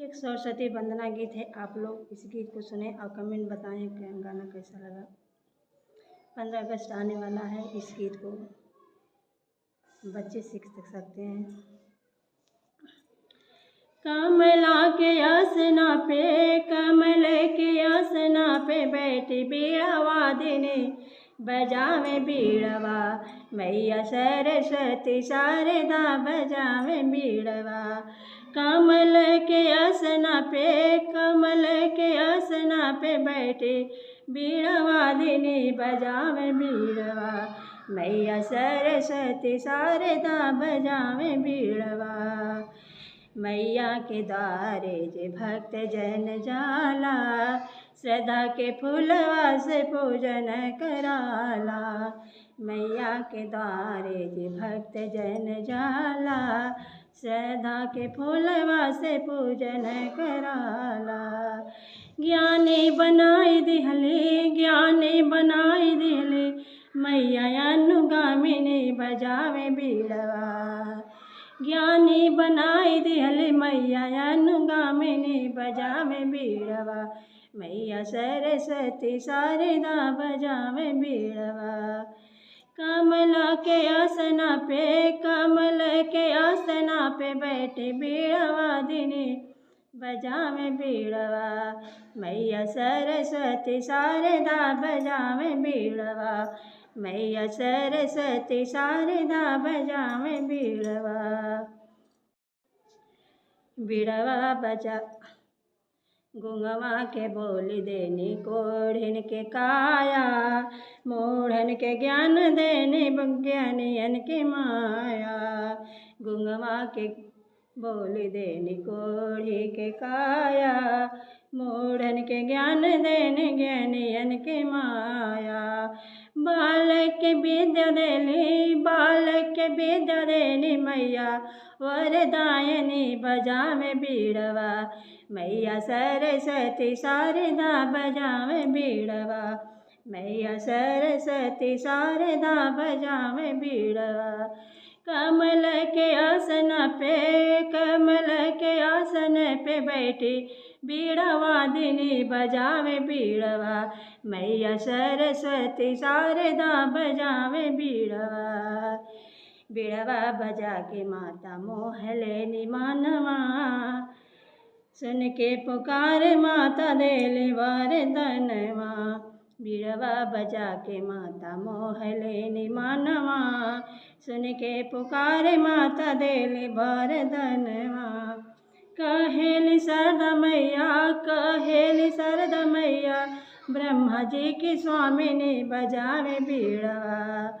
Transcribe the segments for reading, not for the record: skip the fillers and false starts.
एक सरस्वती वंदना गीत है। आप लोग इस गीत को सुने और कमेंट बताएं कि गाना कैसा लगा। 15 अगस्त आने वाला है, इस गीत को बच्चे सीख सकते हैं। कमला के आसना पे, कमल के आसना पे बैठी बीड़ा वादिनी बजावे बीड़वा, मैया सरस्वती शारदा बजावे बीड़वा। कमल के आसना पे, कमल के आसना पे बैठी बीड़ा वादिनी बजावे बीड़वा, मैया सरस्वती शारदा बजावे बीड़वा। मैया के द्वारे जे भक्त जन जाला, श्रद्धा के फूलवा से पूजन कराला। मैया के द्वारे जे भक्त जन जाला, श्रद्धा के फूलवा से पूजन कराला। ज्ञानी बनाई दिहली, ज्ञानी बनाई दिहली, मैया अनुगामिनी बजावे बीड़वा। ज्ञानी बनाई दिहली, मैया अनुगामिनी बजावे बीड़वा, मैया सरस्वती शारदा बजावे बीड़वा। कमला के आसना पे, कमल के आसना पे बैठे बीड़ा वादिनी बजावे बीड़वा, मैया सरस्वती शारदा बजावे बीड़वा, मैया सरस्वती शारदा बजावे बीड़वा। बीड़वा बजा गुंगवा के बोल देने कोढ़िन के काया, मूढ़न के ज्ञान देने ज्ञानियन के माया। गुंगवा के बोल देने कोढ़ी के काया, मूढ़न के ज्ञान देने ज्ञानियन के माया। बालक के विद्या देनी, बालक के विद्या देनी, मैया वरदायनी बजावे बीड़वा, मैया सरस्वती शारदा बजावे बीड़वा, मैया सरस्वती शारदा बजावे बीड़वा। कमल के आसन पे, कमल के आसन पे बैठी बीड़ा वादिनी बजावे बीड़वा, मैया सरस्वती शारदा बजावे बीड़वा। बीड़वा बजा के माता मोह लेनी मानवा, सुन के पुकार माता देली वरदानवा। बीड़वा बजा के माता मोह लेनी मानवा, सुन के पुकार माता देली वरदानवा। कहेली शारदा मैया, कहेली शारदा मैया, ब्रह्मा जी की स्वामिनी बजावे बीड़वा,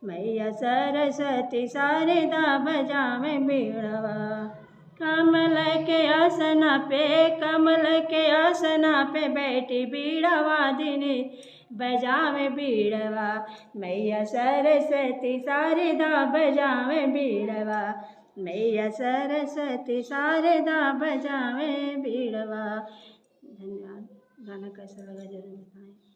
मैया सरस्वती शारदा बजावे बीड़वा। कमल के आसना पे, कमल के आसना पे बैठी बीड़ा वादिनी बजावे बीड़वा, मैया सरस्वती शारदा बजावे बीड़वा, मैया सरस्वती शारदा बजावे बीड़वा। धन्यवाद। गाना कैसा लगा जरूर बताएं।